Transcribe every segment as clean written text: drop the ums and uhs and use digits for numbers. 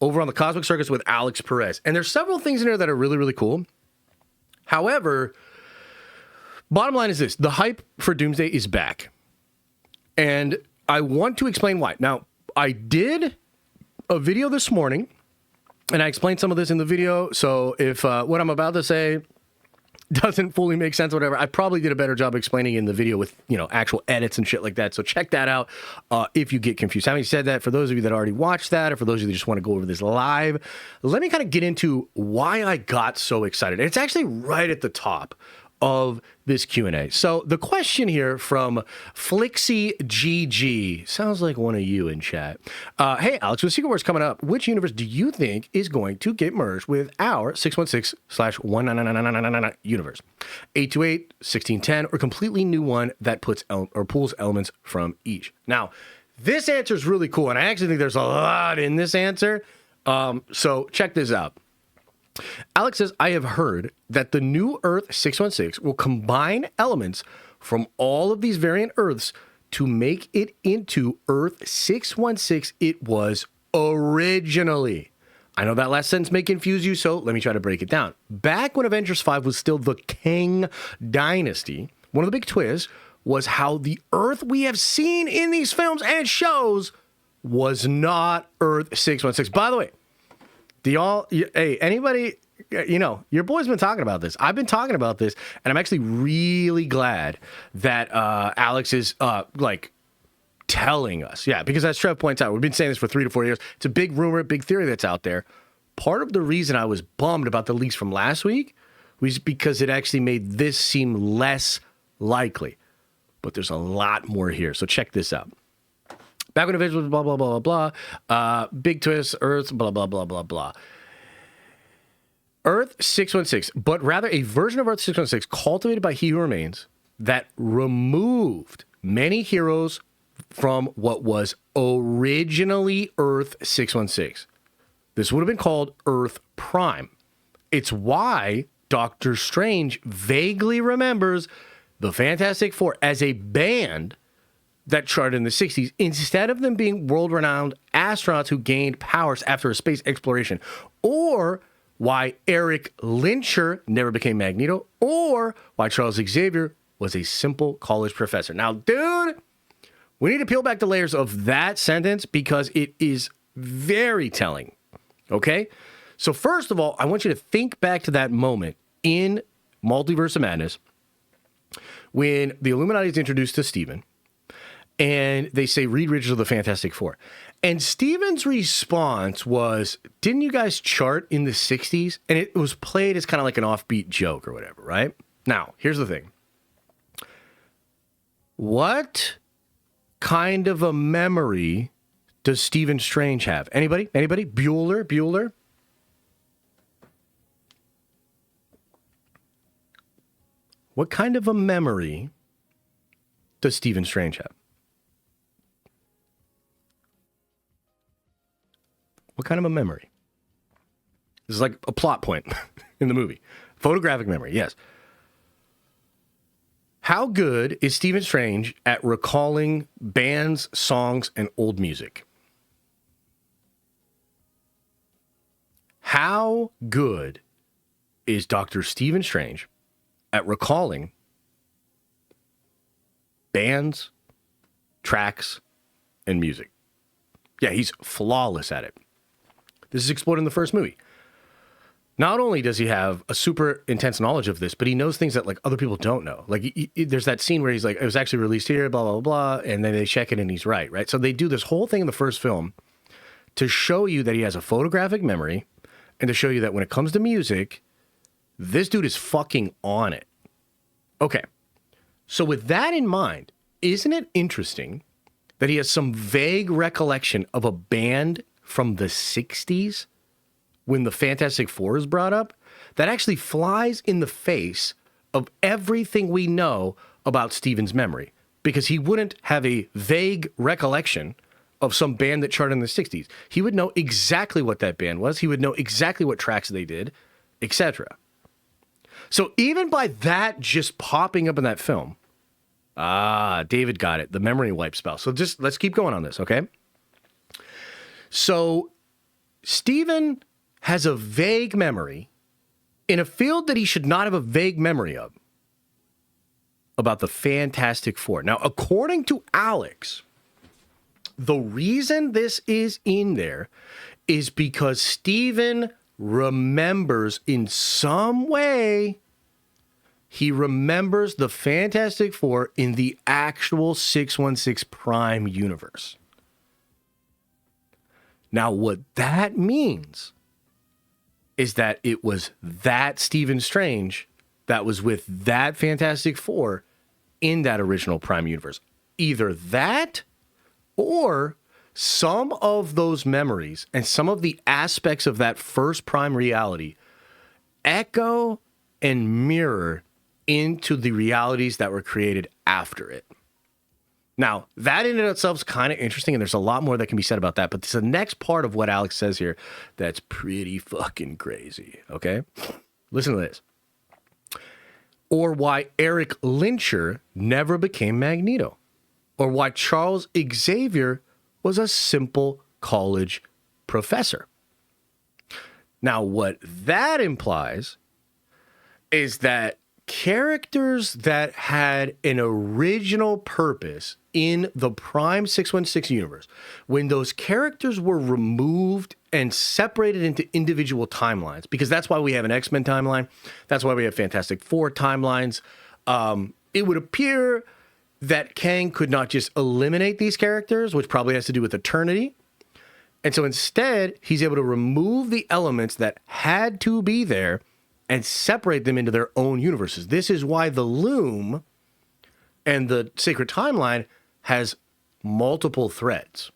over on the Cosmic Circus with Alex Perez. And there's several things in there that are really, really cool. However, bottom line is this. The hype for Doomsday is back. And I want to explain why. Now, I did a video this morning, and I explained some of this in the video. So if what I'm about to say doesn't fully make sense or whatever, I probably did a better job explaining in the video with, actual edits and shit like that. So check that out if you get confused. Having said that, for those of you that already watched that, or for those of you that just want to go over this live, let me kind of get into why I got so excited. And it's actually right at the top of this Q&A. So the question here from Flixie GG, sounds like one of you in chat. Hey, Alex, with Secret Wars coming up, which universe do you think is going to get merged with our 616/1999999 universe? 828, 1610, or completely new one that pulls elements from each? Now, this answer is really cool, and I actually think there's a lot in this answer. So check this out. Alex says, I have heard that the new Earth 616 will combine elements from all of these variant Earths to make it into Earth 616 it was originally. I know that last sentence may confuse you, so let me try to break it down. Back when Avengers 5 was still the Kang Dynasty, one of the big twists was how the Earth we have seen in these films and shows was not Earth 616. By the way, anybody, your boy's been talking about this. I've been talking about this, and I'm actually really glad that Alex is telling us. Yeah, because as Trev points out, we've been saying this for 3 to 4 years. It's a big rumor, big theory that's out there. Part of the reason I was bummed about the leaks from last week was because it actually made this seem less likely. But there's a lot more here, so check this out. Back when Avengers was blah, blah, blah, blah, blah. Big twist, Earth, blah, blah, blah, blah, blah. Earth 616, but rather a version of Earth 616 cultivated by He Who Remains that removed many heroes from what was originally Earth 616. This would have been called Earth Prime. It's why Doctor Strange vaguely remembers the Fantastic Four as a band that charted in the 60s, instead of them being world-renowned astronauts who gained powers after a space exploration, or why Eric Lyncher never became Magneto, or why Charles Xavier was a simple college professor. Now, dude, we need to peel back the layers of that sentence because it is very telling, okay? So first of all, I want you to think back to that moment in Multiverse of Madness when the Illuminati is introduced to Steven, and they say, Reed Richards of the Fantastic Four. And Steven's response was, didn't you guys chart in the 60s? And it was played as kind of like an offbeat joke or whatever, right? Now, here's the thing. What kind of a memory does Stephen Strange have? Anybody? Anybody? Bueller? What kind of a memory does Stephen Strange have? What kind of a memory? This is like a plot point in the movie. Photographic memory, yes. How good is Stephen Strange at recalling bands, songs, and old music? How good is Dr. Stephen Strange at recalling bands, tracks, and music? Yeah, he's flawless at it. This is explored in the first movie. Not only does he have a super intense knowledge of this, but he knows things that like other people don't know. Like there's that scene where he's like, it was actually released here, blah, blah, blah, and then they check it and he's right? So they do this whole thing in the first film to show you that he has a photographic memory and to show you that when it comes to music, this dude is fucking on it. Okay. So with that in mind, isn't it interesting that he has some vague recollection of a band from the 60s when the Fantastic Four is brought up that actually flies in the face of everything we know about Steven's memory? Because he wouldn't have a vague recollection of some band that charted in the 60s. He would know exactly what that band was. He would know exactly what tracks they did, etc. So even by that just popping up in that film, David got it, the memory wipe spell. So just let's keep going on this, okay? So Steven has a vague memory in a field that he should not have a vague memory of about the Fantastic Four. Now, according to Alex, the reason this is in there is because Steven remembers in some way, he remembers the Fantastic Four in the actual 616 Prime universe. Now, what that means is that it was that Stephen Strange that was with that Fantastic Four in that original Prime universe. Either that or some of those memories and some of the aspects of that first Prime reality echo and mirror into the realities that were created after it. Now, that in and of itself is kind of interesting, and there's a lot more that can be said about that, but it's the next part of what Alex says here that's pretty fucking crazy, okay? Listen to this. Or why Eric Lyncher never became Magneto. Or why Charles Xavier was a simple college professor. Now, what that implies is that characters that had an original purpose in the Prime 616 universe, when those characters were removed and separated into individual timelines, because that's why we have an X-Men timeline, that's why we have Fantastic Four timelines, it would appear that Kang could not just eliminate these characters, which probably has to do with eternity. And so instead, he's able to remove the elements that had to be there and separate them into their own universes. This is why the Loom and the Sacred Timeline has multiple threads.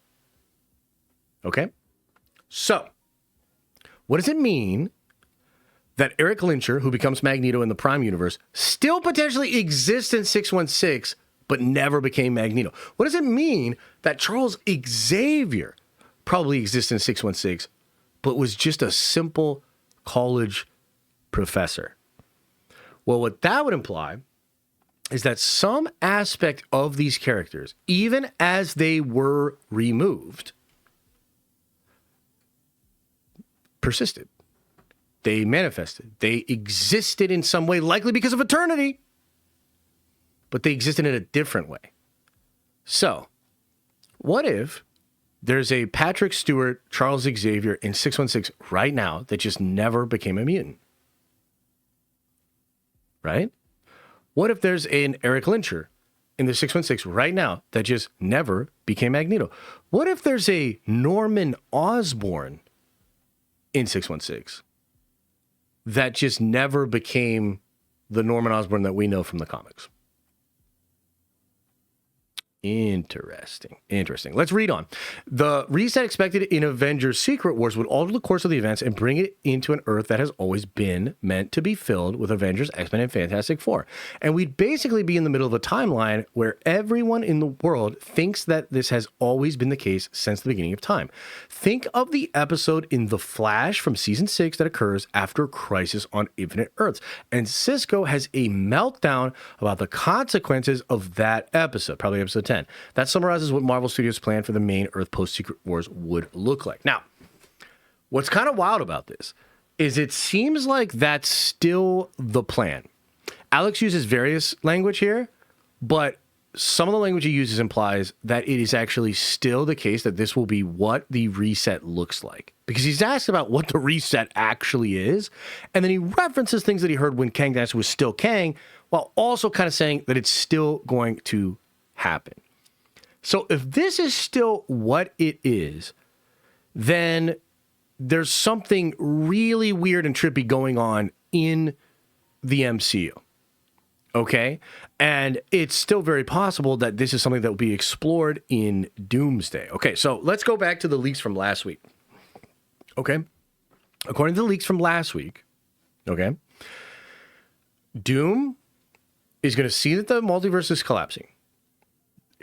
Okay? So, what does it mean that Eric Lyncher, who becomes Magneto in the Prime universe, still potentially exists in 616, but never became Magneto? What does it mean that Charles Xavier probably exists in 616, but was just a simple college professor? Well, what that would imply is that some aspect of these characters, even as they were removed, persisted. They manifested. They existed in some way, likely because of eternity, but they existed in a different way. So, what if there's a Patrick Stewart, Charles Xavier in 616 right now that just never became a mutant? Right? What if there's an Eric Lyncher in the 616 right now that just never became Magneto? What if there's a Norman Osborn in 616 that just never became the Norman Osborn that we know from the comics? Interesting. Let's read on. The reset expected in Avengers Secret Wars would alter the course of the events and bring it into an Earth that has always been meant to be filled with Avengers, X-Men, and Fantastic Four. And we'd basically be in the middle of a timeline where everyone in the world thinks that this has always been the case since the beginning of time. Think of the episode in The Flash from season 6 that occurs after Crisis on Infinite Earths. And Cisco has a meltdown about the consequences of that episode, probably episode 10. That summarizes what Marvel Studios' plan for the main Earth post-Secret Wars would look like. Now, what's kind of wild about this is it seems like that's still the plan. Alex uses various language here, but some of the language he uses implies that it is actually still the case that this will be what the reset looks like. Because he's asked about what the reset actually is, and then he references things that he heard when Kang Dynasty was still Kang, while also kind of saying that it's still going to happen. So if this is still what it is, then there's something really weird and trippy going on in the MCU. Okay? And it's still very possible that this is something that will be explored in Doomsday. Okay, so let's go back to the leaks from last week. Okay? According to the leaks from last week, okay, Doom is going to see that the multiverse is collapsing.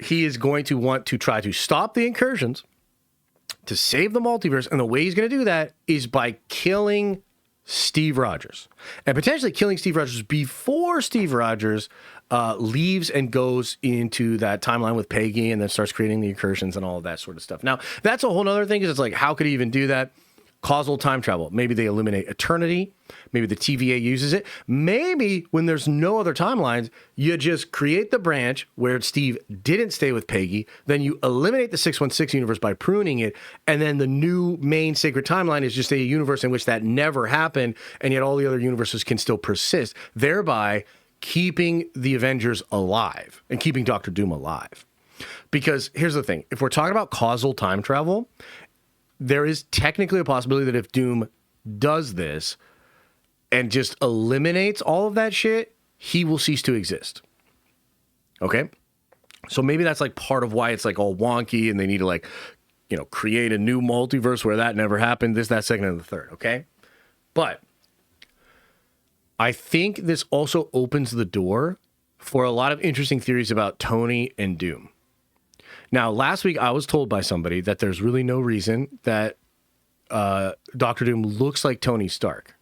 He is going to want to try to stop the incursions, to save the multiverse, and the way he's going to do that is by killing Steve Rogers. And potentially killing Steve Rogers before Steve Rogers leaves and goes into that timeline with Peggy and then starts creating the incursions and all of that sort of stuff. Now, that's a whole other thing, because it's like, how could he even do that? causal time travel. Maybe they eliminate eternity. Maybe the TVA uses it. Maybe when there's no other timelines, you just create the branch where Steve didn't stay with Peggy. Then you eliminate the 616 universe by pruning it. And then the new main sacred timeline is just a universe in which that never happened. And yet all the other universes can still persist, thereby keeping the Avengers alive and keeping Doctor Doom alive. Because here's the thing. If we're talking about causal time travel, there is technically a possibility that if Doom does this and just eliminates all of that shit, he will cease to exist. Okay? So maybe that's like part of why it's like all wonky and they need to like, you know, create a new multiverse where that never happened, this, that, second, and the third. Okay? But I think this also opens the door for a lot of interesting theories about Tony and Doom. Now, last week I was told by somebody that there's really no reason that Doctor Doom looks like Tony Stark.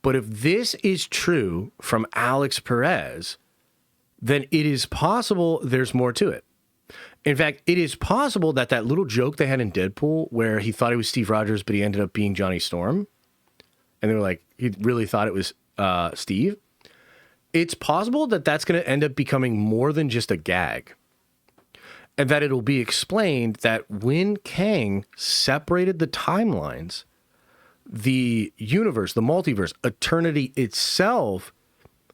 But if this is true from Alex Perez, then it is possible there's more to it. In fact, it is possible that that little joke they had in Deadpool where he thought he was Steve Rogers, but he ended up being Johnny Storm, and they were like, he really thought it was Steve. It's possible that that's going to end up becoming more than just a gag. And that it'll be explained that when Kang separated the timelines, the universe, the multiverse, eternity itself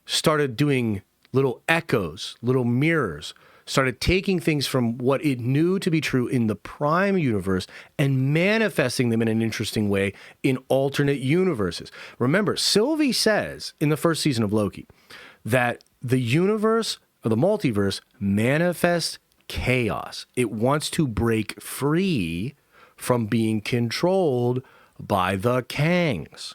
started doing little echoes, little mirrors, started taking things from what it knew to be true in the prime universe and manifesting them in an interesting way in alternate universes. Remember, Sylvie says in the first season of Loki that the universe or the multiverse manifests chaos. It wants to break free from being controlled by the Kangs.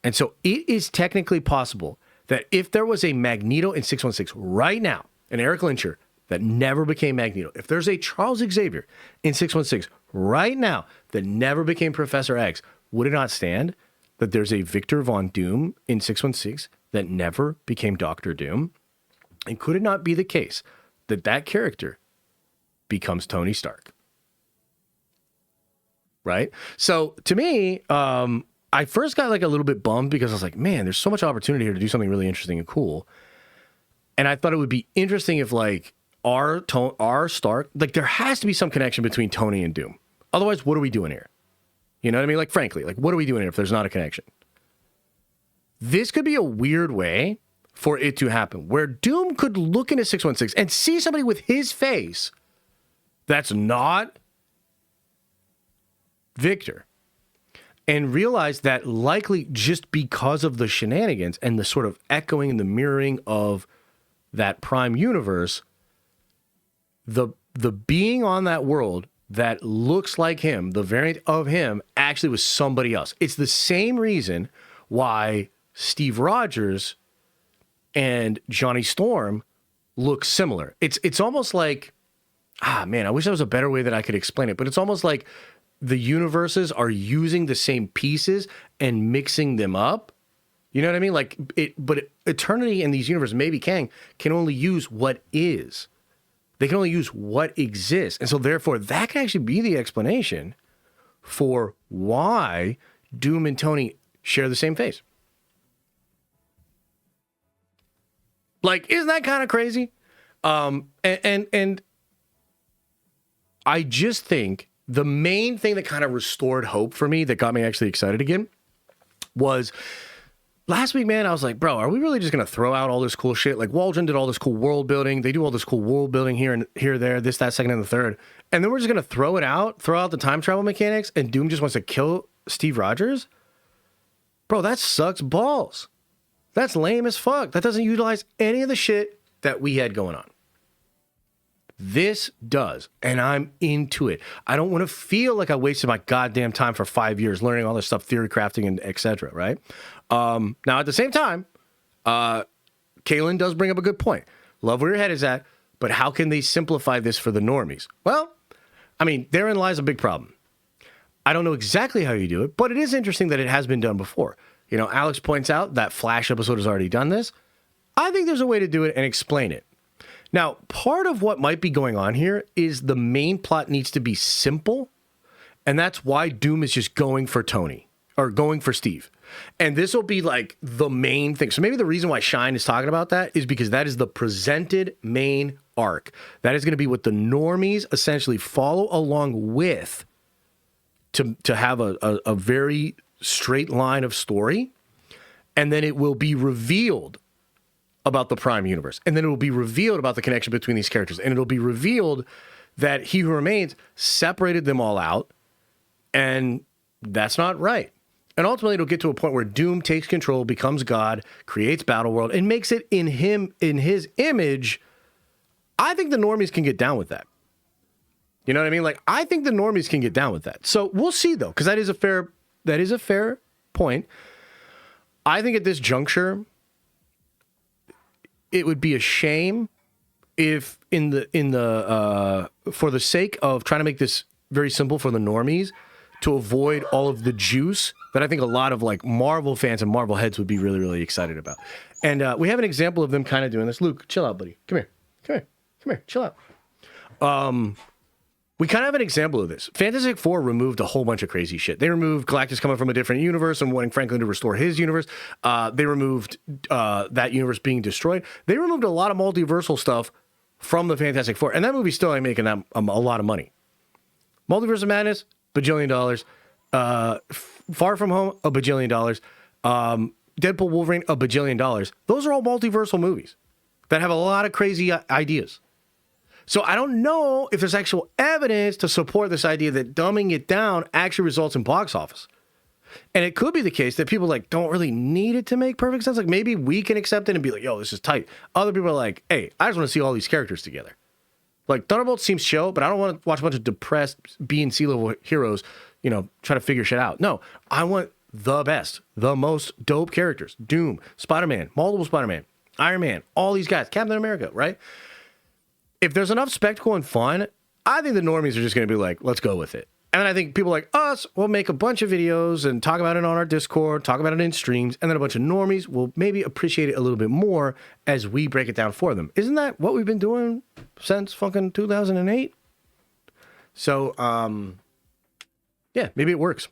And so it is technically possible that if there was a Magneto in 616 right now, an Eric Lyncher that never became Magneto, if there's a Charles Xavier in 616 right now that never became Professor X, would it not stand that there's a Victor Von Doom in 616 that never became Doctor Doom? And could it not be the case that that character becomes Tony Stark? Right? So to me, I first got like a little bit bummed because I was like, man, there's so much opportunity here to do something really interesting and cool. And I thought it would be interesting if like our Stark, like there has to be some connection between Tony and Doom. Otherwise, what are we doing here? You know what I mean? Like, frankly, like what are we doing here if there's not a connection? This could be a weird way for it to happen, where Doom could look into 616 and see somebody with his face that's not Victor, and realize that likely just because of the shenanigans and the sort of echoing and the mirroring of that prime universe, the being on that world that looks like him, the variant of him, actually was somebody else. It's the same reason why Steve Rogers and Johnny Storm look similar. It's almost like, man, I wish there was a better way that I could explain it, but it's almost like the universes are using the same pieces and mixing them up. You know what I mean? Like but eternity in these universes, maybe Kang, can only use what is. They can only use what exists. And so therefore that can actually be the explanation for why Doom and Tony share the same face. Like, isn't that kind of crazy? And I just think the main thing that kind of restored hope for me, that got me actually excited again, was last week, man, I was like, bro, are we really just going to throw out all this cool shit? Like, Waldron did all this cool world building. They do all this cool world building here, there, this, that, second, and the third. And then we're just going to throw out the time travel mechanics, and Doom just wants to kill Steve Rogers? Bro, that sucks balls. That's lame as fuck. That doesn't utilize any of the shit that we had going on. This does, and I'm into it. I don't want to feel like I wasted my goddamn time for 5 years learning all this stuff, theory crafting, and etc. Right? Now, at the same time, Kaylin does bring up a good point. Love where your head is at, but how can they simplify this for the normies? Well, I mean, therein lies a big problem. I don't know exactly how you do it, but it is interesting that it has been done before. You know, Alex points out that Flash episode has already done this. I think there's a way to do it and explain it. Now, part of what might be going on here is the main plot needs to be simple And that's why Doom is just going for Tony or going for Steve. And this will be like the main thing. So maybe the reason why Shine is talking about that is because that is the presented main arc. That is going to be what the normies essentially follow along with to have a very straight line of story. And then it will be revealed about the Prime Universe. And then it will be revealed about the connection between these characters. And it'll be revealed that He Who Remains separated them all out. And that's not right. And ultimately, it'll get to a point where Doom takes control, becomes God, creates Battleworld, and makes it in his image. I think the normies can get down with that. You know what I mean? Like, I think the normies can get down with that. So we'll see, though, because that is a fair point. I think at this juncture, it would be a shame if for the sake of trying to make this very simple for the normies, to avoid all of the juice that I think a lot of like Marvel fans and Marvel heads would be really, really excited about. And we have an example of them kind of doing this. Luke, chill out, buddy. Come here, chill out. We kind of have an example of this. Fantastic Four removed a whole bunch of crazy shit. They removed Galactus coming from a different universe and wanting Franklin to restore his universe. They removed that universe being destroyed. They removed a lot of multiversal stuff from the Fantastic Four. And that movie still ain't making that a lot of money. Multiverse of Madness, bajillion dollars. Far From Home, a bajillion dollars. Deadpool, Wolverine, a bajillion dollars. Those are all multiversal movies that have a lot of crazy ideas. So I don't know if there's actual evidence to support this idea that dumbing it down actually results in box office. And it could be the case that people like don't really need it to make perfect sense. Like maybe we can accept it and be like, yo, this is tight. Other people are like, hey, I just want to see all these characters together. Like Thunderbolts seems chill, but I don't want to watch a bunch of depressed B and C level heroes, try to figure shit out. No, I want the best, the most dope characters. Doom, Spider-Man, multiple Spider-Man, Iron Man, all these guys, Captain America, right? If there's enough spectacle and fun, I think the normies are just going to be like, let's go with it. And then I think people like us will make a bunch of videos and talk about it on our Discord, talk about it in streams, and then a bunch of normies will maybe appreciate it a little bit more as we break it down for them. Isn't that what we've been doing since fucking 2008? So, yeah, maybe it works.